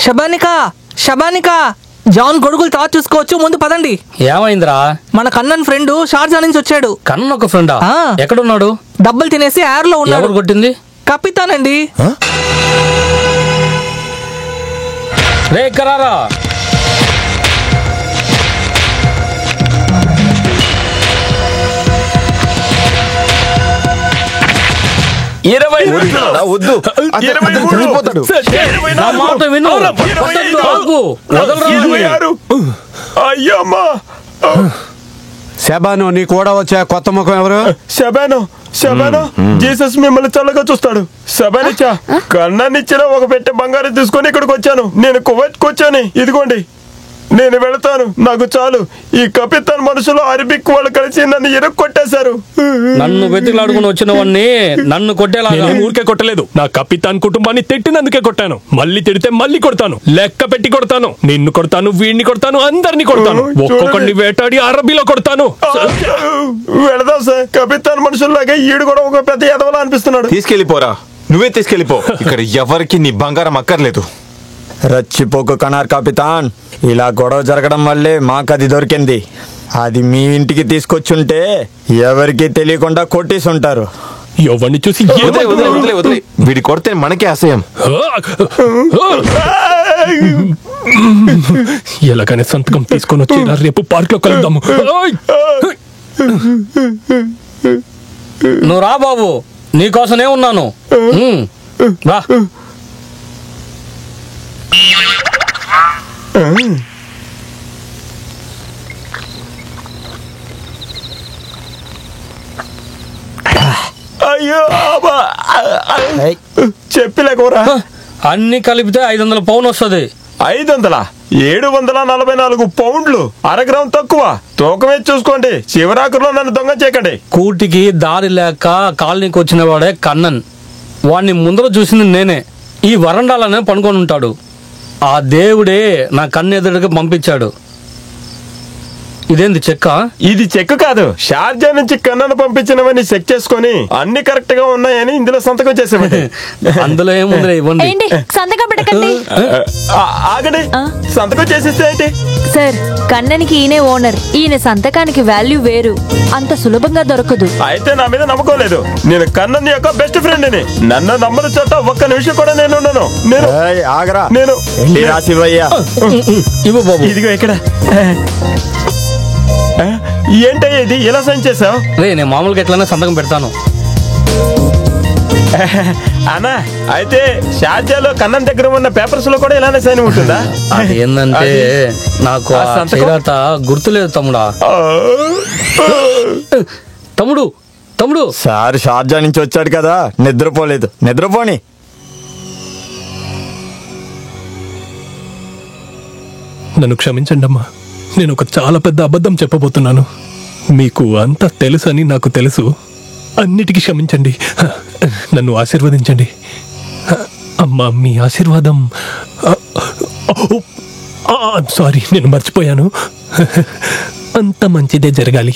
షబానికా John గొడుగులు తాత చూసుకోవచ్చు, ముందు పదండి. ఏమైందిరా? మన కన్నన్ ఫ్రెండ్ షార్జా నుంచి వచ్చాడు. కన్నన్ ఒక ఫ్రెండా? ఎక్కడున్నాడు? డబ్బులు తినేసి ఎయిర్ లో ఉన్నాడు. ఎవరు కొట్టింది? కపితానండి. రే కరారా, వద్దు, అయ్యమ్మా. శబాను, నీ కూడా వచ్చా కొత్త ముఖం ఎవరు? శబాను జీసస్ మిమ్మల్ని చల్లగా చూస్తాడు. శబానిచ్చా, కన్నాన్నిచ్చిన ఒక పెట్టె బంగారం తీసుకొని ఇక్కడికి వచ్చాను. నేను కువైట్కి వచ్చాను. ఇదిగోండి, నేను వెళతాను, నాకు చాలు. ఈ కపితాన్ మనుషులు అరబిక్ వాళ్ళు కలిసి నన్ను కొట్టేశారు. నన్ను వెతికిలాడుకుని వచ్చిన వాడిని నన్ను కొట్టేలా ఊరికే కొట్టలేదు, నా కపితాన్ కుటుంబాన్ని తిట్టినందుకే కొట్టాను. మళ్ళీ తిడితే మళ్ళీ కొడతాను, లెక్క పెట్టి కొడతాను. నిన్ను కొడతాను, వీడిని కొడతాను, అందరినీ కొడతాను. ఒక్కొక్కడిని వేటాడి అరబీలో కొడతాను. వెళదాం సార్. కపితాన్ మనుషుల్లాగే ఈడు కూడా ఒక పెద్ద ఎదవలా అనిపిస్తున్నాడు. తీసుకెళ్ళిపోరా, నువ్వే తీసుకెళ్ళిపో. ఇక్కడ ఎవరికి నీ బంగారం అక్కర్లేదు. రచ్చిపోకు కనార్ కపితాన్, ఇలా గొడవ జరగడం వల్లే మాకది దొరికింది. అది మీ ఇంటికి తీసుకొచ్చుంటే ఎవరికి తెలియకుండా కొట్టేసుంటారు. ఎవరిని చూసి వీడి కొడితే మనకే అసహ్యం. ఎలాగైనా సంతకం తీసుకొని వచ్చి రేపు పార్క్ లో కలుద్దాము. నువ్వు రా బాబు, నీకోసమే ఉన్నాను. రా. అయ్యో చెప్పలేకూరా. అన్ని కలిపితే 500 పౌండ్ వస్తుంది. 500? 744 పౌండ్లు, అరగ్రామ్ తక్కువ. తూకమే చూసుకోండి. శివరాకులో నన్ను దొంగ చేయకండి. కూటికి దారి లేక కాలనీకి వచ్చిన వాడే కన్నన్. వాడిని ముందర చూసింది నేనే. ఈ వరండాలనే పనుకొని ఉంటాడు. ఆ దేవుడే నా కన్నెదురుగా పంపించాడు. ఇదేంది చెక్క? ఇది చెక్ కాదు, షార్జా నుంచి కన్నను పంపించినవని చెక్ చేసుకుని అన్ని కరెక్ట్ గా ఉన్నాయని ఇందులో సంతకం చేసేవాడి. అందులో ఏముంది, ఇవ్వండి. సంతకం పెట్టకండి. ఆగండి, సంతకం చేసేస్తే ఏంటి? సార్, కన్ననికి ఈయనే ఓనర్. ఈయన సంతకానికి వాల్యూ వేరు, అంత సులభంగా దొరకదు. అయితే నా మీద నమ్మకం లేదు. నేను కన్నన్ యొక్క బెస్ట్ ఫ్రెండ్ ని. నన్ను నమ్మని చోట ఒక్క నిమిషం కూడా నేను ఉండను. నేను ఇదిగో ఇక్కడ. ఏంటయ్యా ఇది, ఎలా సైన్ చేసావు? నేను మామూలుగా ఎట్లనే సంతకం పెడతాను. అన్నా, అయితే షార్జాలో కన్నన్ దగ్గర ఉన్న పేపర్స్ లో కూడా ఇలానే సైన్ ఉంటుందా? ఏందంటే నాకు గుర్తులేదు తమ్ముడా. తమ్ముడు సార్ షార్జా నుంచి వచ్చాడు కదా, నిద్రపోలేదు. నిద్రపోని. నన్ను క్షమించండి అమ్మా, నేను ఒక చాలా పెద్ద అబద్ధం చెప్పబోతున్నాను. మీకు అంతా తెలుసని నాకు తెలుసు. అన్నిటికీ క్షమించండి, నన్ను ఆశీర్వదించండి. అమ్మా, మీ ఆశీర్వాదం. సారీ, నేను మర్చిపోయాను. అంత మంచిదే జరగాలి.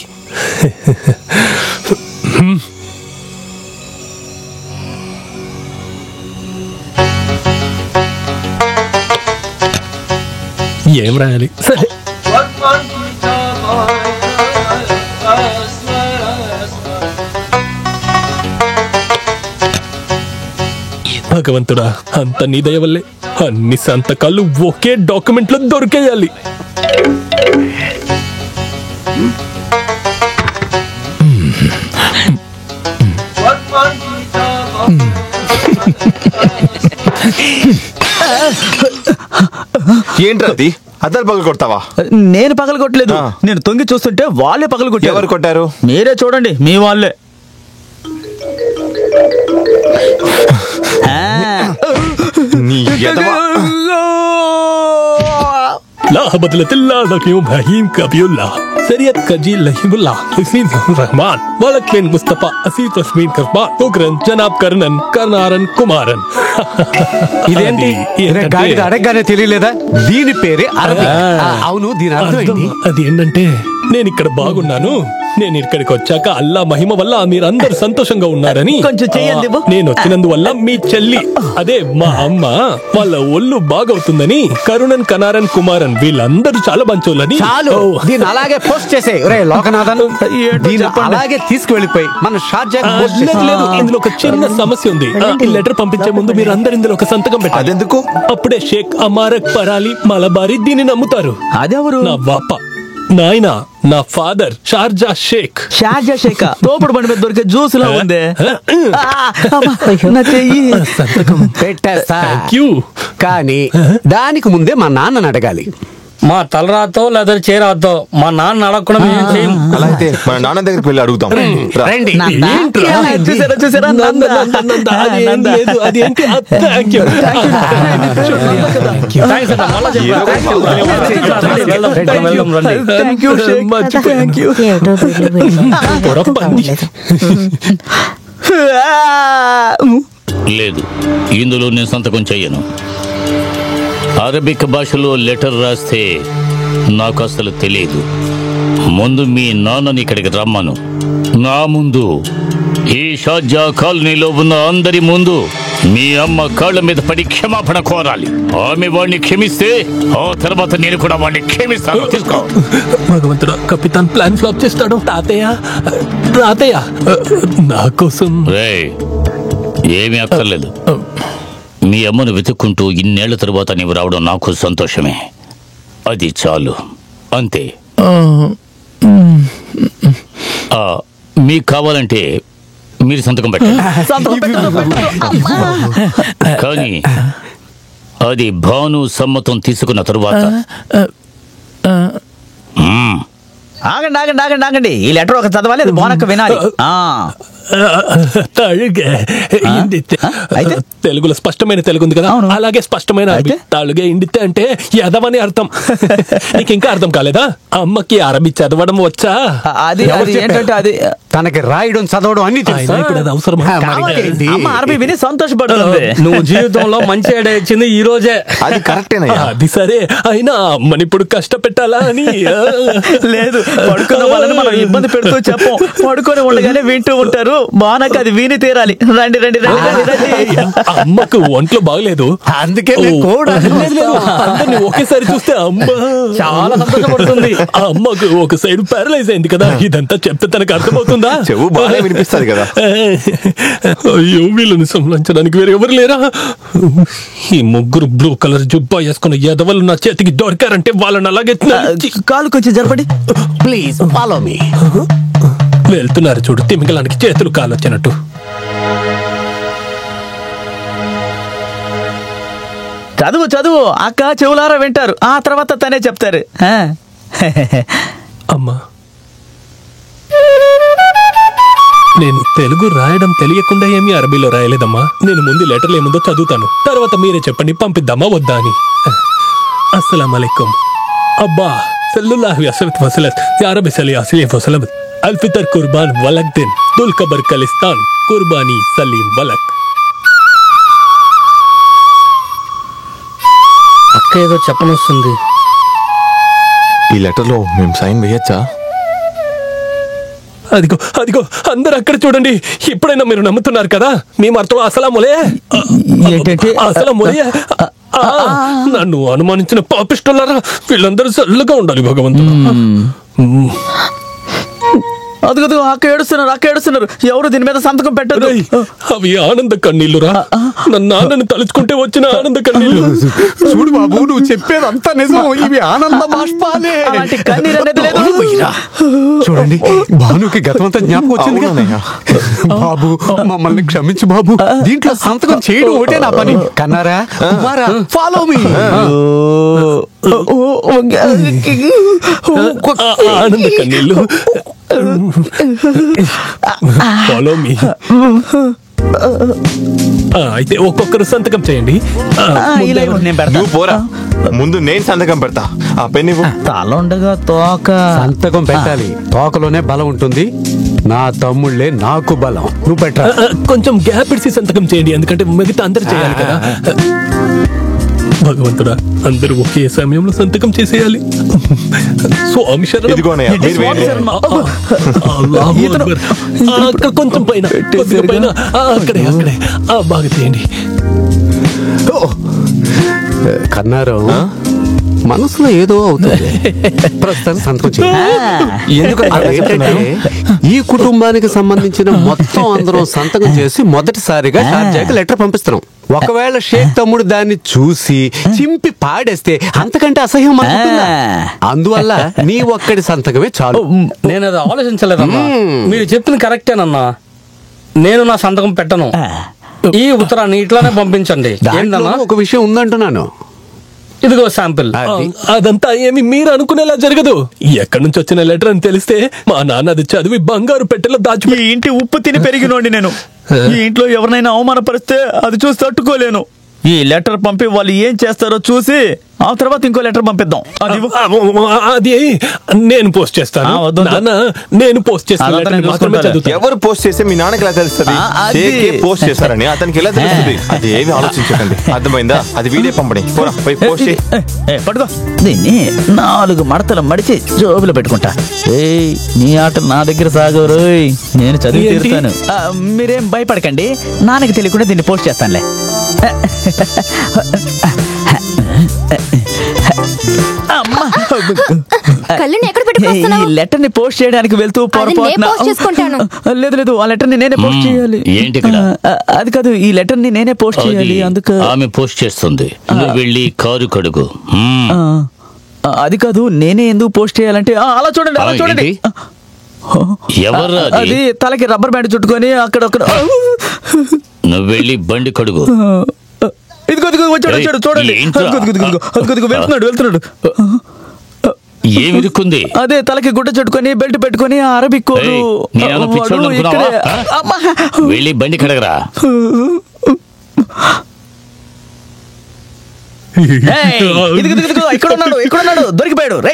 ఏం రాయాలి? సరే, భగవంతుడా, అంత నీ దయ వల్లే అన్ని సంతకాలు ఒకే డాక్యుమెంట్ లో దొరికేయాలి. ఏంట్రది, అద్దలు పగలు కొడతావా? నేను పగలు కొట్టలేదు. నేను తొంగి చూస్తుంటే వాళ్ళే పగలు కొట్టారు. ఎవరు కొట్టారు? మీరే చూడండి, మీ వాళ్ళే. لا بدلة الله ذاك يوم هيم كابيولا سريت كجيل لهيبولا حسين الرحمن ولكن مصطفى أسير تسمين كربان وكرن جناب كرنن كرنارن కుమారన్. ఇదేంటి అడగగానే తెలియలేదా? దీని పేరే అరబిక్. అవును, దీని అర్థం అది ఏంటంటే, నేను ఇక్కడ బాగున్నాను, నేను ఇక్కడికి వచ్చాక అల్లా మహిమ వల్ల మీరందరూ సంతోషంగా ఉన్నారని కొంచెం చెయ్యండి ఇవ్వు. నేను వచ్చినందువల్ల మీ చెల్లి అదే మా అమ్మ వాళ్ళ ఒళ్ళు బాగవుతుందని కరుణన్ కనారన్ కుమారన్ వీళ్ళందరూ చాలా మంచోళ్ళని చాలు దీన్ని అలాగే పోస్ట్ చేసే రే లోకనాథన్ దీన్ని అలాగే తీసుకువెళ్ళిపోయి మన షార్జా లేదు, ఇందులో ఒక చిన్న సమస్య ఉంది. ఈ లెటర్ పంపించే ముందు మీరు అందరు ఇందులో ఒక సంతకం పెట్టాలి. అదెందుకు? అప్పుడే షేక్ అమారక్ పరాలి మలబారి దీన్ని నమ్ముతారు. అదెవరు? నా బాప నాయన నా ఫాదర్ షార్జా షేక్. షార్జా షేక్ తోపుడు బండి మీద దొరికే జ్యూస్ లా ఉంది. నా చెయ్యి. సంతకం పెట్టేస్తా థ్యాంక్ యూ. కానీ దానికి ముందే మా నాన్నని అడగాలి. మా తలరాతో లేదా చేరాతో మా నాన్న అడగకుండా మేము చేయం. అలా అయితే మన నాన్న దగ్గరికి వెళ్ళి అడుగుతాం. రా. రండి ఏంట్రా? చూసారా చూసారా నంద. అది ఏం లేదు, అది ఏంటి? Thank you. థాంక్స్ అన్న, మళ్ళా చెప్పు. ఏదో ఒకటి రండి, వెళ్దాం, రండి. Thank you Shaik. Thank you. లేదు, ఇందులో నేను సంతకం చెయ్యను. అరబిక్ భాషలో లెటర్ రాస్తే నాకు అసలు తెలియదు. ముందు మీ నాన్నని ఇక్కడికి రమ్మను. నా ముందు, ఈ షార్జా కాలనీలో ఉన్న అందరి ముందు మీ అమ్మ కాళ్ళ మీద పడి క్షమాపణ కోరాలి. ఆమె వాడిని క్షమిస్తే ఆ తర్వాత నేను కూడా వాడిని క్షమిస్తాను. తీసుకో. భగవంతుడా, కపితాన్ ప్లాన్ ఫ్లాప్ చేస్తాడు. తాతయ్య నా కోసం రేయ్, ఏమీ అక్కర్లేదు. మీ అమ్మను వెతుక్కుంటూ ఇన్నేళ్ల తరువాత నీవు రావడం నాకు సంతోషమే. అది చాలు, అంతే. మీకు కావాలంటే మీరు సంతకం పెట్టండి. కానీ అది భాను సమ్మతం తీసుకున్న తరువాత. ఆగండి ఆగండి ఆగండి ఆగండి. ఈ లెటర్ ఒక చదవాలి, అది బోనక్క వినాలి. అయితే తెలుగులో స్పష్టమైన తెలుగు ఉంది కదా, అలాగే స్పష్టమైన అరబీ. తాళుగే ఇండితే అంటే యదవని అర్థం. నీకు ఇంకా అర్థం కాలేదా? అమ్మకి అరబీ చదవడం వచ్చా? అది ఏంటంటే అది తనకి రాయడం చదవడం అన్ని తెలుసు. ఇప్పుడు అది అవసరమా? అమ్మ అరబీ విని సంతోషపడుతుంది. నువ్వు జీవితంలో మంచి ఐడియా ఇచ్చింది ఈ రోజే. అది కరెక్టేనా? అది సరే, అయినా అమ్మని ఇప్పుడు కష్టపెట్టాలా అని. లేదు, పడుకున్న వాళ్ళని మనం ఇబ్బంది పెడుతూ చెప్పం. పడుకొని ఉండగానే వింటూ ఉంటారు. బానక్క అది విని తీరాలి. రండి రండి రండి రండి. అమ్మకు ఒంట్లో బాగలేదు, అందుకే అందరినీ ఒకేసారి చూస్తే అమ్మ చాలా సంతోషపడుతుంది. అమ్మకు ఒక సైడ్ పారలైజ్ అయింది కదా. ఇదంతా చెప్తే తనకు అర్థమవుతుందా? చెవు బాగా వినిపిస్తుంది కదా. అయ్యో, వీళ్ళని సంహరించడానికి వేరే ఎవరు లేరా? ఈ ముగ్గురు బ్లూ కలర్ జుబ్బా వేసుకున్న ఎదవలు నా చేతికి దొరికారంటే వాళ్ళని అలాగే కాలు కొంచెం జరపడి. Please follow me. వెళ్తున్నారు చూడు, తిమింగలానికి చేతులు కాలు వచ్చినట్టు. చదువు చదువు అక్క, చెవులారా వింటారు. ఆ తర్వాత తనే చెప్తారు. అమ్మా, నేను తెలుగు రాయడం తెలియకుండా ఏమీ అరబీలో రాయలేదమ్మా. నేను ముందు లెటర్లు ఏముందో చదువుతాను, తర్వాత మీరే చెప్పండి పంపిద్దామా వద్దా అని. అస్సలాం అలైకుం అబ్బా సల్లల్లాహు అలైహి వసల్లం యా రబ్బి సల్లి అలైహి వసల్లం అల్ఫితర్ కుర్బాన్ వలక్ దిన్ దుల్ కబర్ కలిస్తాన్ కుర్బానీ సలీం వలక్. అక్క ఏదో చెప్పనొస్తుంది. ఈ లెటర్ లో మేము సైన్ వేయచ్చా? అదిగో అదిగో, అందరు అక్కడ చూడండి. ఇప్పుడైనా మీరు నమ్ముతున్నారు కదా? మేము అర్థం అసలాములే అసలాములే. నన్ను అనుమానించిన పాపిష్టులారా, వీళ్ళందరూ చల్లగా ఉండాలి భగవంతుడు. అదుగదు అక్క ఏడుస్తున్నారు, అక్క ఏడుస్తున్నారు. ఎవరు దీని మీద సంతకం పెట్టదు. అవి ఆనంద కన్నీళ్లురా. నన్ను నాన్నని తలుచుకుంటే వచ్చిన ఆనంద కన్నీళ్లు. చూడు బాబు, నువ్వు చెప్పేది అంతా నిజం. ఇవి ఆనంద బాష్పాలే. అలాంటి కన్నీరు అనేది లేదు. చూడండి, భానుకి గతమంతా జ్ఞాపకం వచ్చింది. బాబు మమ్మల్ని క్షమించు బాబు. దీంట్లో సంతకం చేయడం ఒకటే నా పని. కన్నారా కుమారా, ఫాలో మీ. ఆనంద కన్నీళ్లు. Follow me. అయితే ఒక్కొక్కరు సంతకం చేయండి. నువ్వు పోరా, ముందు నేను సంతకం పెడతా. ఆ పెన్ ఇవ్వు. తల ఉండగా తోక. సంతకం పెట్టాలి, తోకలోనే బలం ఉంటుంది. నా తమ్ముళ్ళే నాకు బలం. నువ్వు పెట్టరా. కొంచెం గ్యాప్ ఇడిసి సంతకం చేయండి, ఎందుకంటే మిగతా అందరు చేయాలి కదా. భగవంతుడా, అందరూ ఒకే సమయంలో సంతకం చేసేయాలి. స్వామి శరణం. ఇదిగోనయ్యా, మీరు వేయండి. అల్లాహు అక్బర్. అక్కడ కొంచెం పైన, కొద్దిగా పైన. అక్కడే అక్కడే. బాగా చేయండి. కన్నారం, మనసులో ఏదో అవుతుంది. ప్రస్తుతం సంతకం చేయండి. అదేంటంటే, ఈ కుటుంబానికి సంబంధించిన మొత్తం అందరం సంతకం చేసి మొదటిసారిగా షార్జాకి లెటర్ పంపిస్తున్నాం. ఒకవేళ షేక్ తమ్ముడు దాన్ని చూసి చింపి పాడేస్తే అంతకంటే అసహ్యం అనుకుంటుందా? అందువల్ల నీ ఒక్కడి సంతకమే చాలు. నేను అది ఆలోచించలేదమ్మా. మీరు చెప్పింది కరెక్టేనన్నా. నేను నా సంతకం పెట్టను. ఈ ఉత్తరాన్ని ఇట్లానే పంపించండి. ఏంటన్నా ఒక విషయం ఉందంటున్నాను. ఇదిగో శాంపిల్. అదంతా ఏమి మీరు అనుకునేలా జరగదు. ఎక్కడి నుంచి వచ్చిన లెటర్ అని తెలిస్తే మా నాన్న అది చదివి బంగారు పెట్టెలో దాచి. ఈ ఇంటి ఉప్పు తిని పెరిగినోండి నేను. ఈ ఇంట్లో ఎవరినైనా అవమానపరిస్తే అది చూసి తట్టుకోలేను. ఈ లెటర్ పంపి వాళ్ళు ఏం చేస్తారో చూసి ఆ తర్వాత ఇంకో లెటర్ పంపిద్దాం. అది నేను పోస్ట్ చేస్తాను. నేను పోస్ట్ చేస్తాను. ఎవరు పోస్ట్ చేస్తే మీ నాన్నకి ఎలా తెలుస్తుంది? పోస్ట్ చేస్తారని అతనికి ఎలా తెలుస్తుంది? అది ఏమి ఆలోచించకండి, అర్థమైందా? అది వీడియో పంపండి. పోస్ట్ పట్టుకో. దీన్ని 4 మడతలు మడిచి జోబులో పెట్టుకుంటా. నీ ఆట నా దగ్గర సాగరు. నేను చదివి తీరుతాను. మీరేం భయపడకండి, నాన్నకి తెలియకుండా దీన్ని పోస్ట్ చేస్తానులే. ఈ లెటర్ ని పోస్ట్ చేయడానికి వెళ్తూ పొరపాటున. లేదు లేదు, ఆ లెటర్ ని నేనే పోస్ట్ చేయాలి. ఏంటి? అది కాదు, ఈ లెటర్ ని నేనే పోస్ట్ చేయాలి. అందుకు ఆమె పోస్ట్ చేస్తుంది. నువ్వు వెళ్ళి కారు కడుగు. అది కాదు, నేనే ఎందుకు పోస్ట్ చేయాలంటే అలా చూడండి, అలా చూడండి. ఎవరు అది? తలకి రబ్బర్ బ్యాండ్ చుట్టుకొని అక్కడక్కడ. నువ్వు వెళ్ళి బండి కడుగు. ఇదిగో వచ్చాడు వచ్చాడు, చూడండి. వెళ్తున్నాడు. ఏమి ఇరుక్కుంది? అదే తలకి గుడ్డ చుట్టుకొని బెల్ట్ పెట్టుకొని అరబిక్ కోడు. వెళ్ళి బండి కడగరా. ఇక్కడ ఉన్నాడు, దొరికిపోయాడు. రే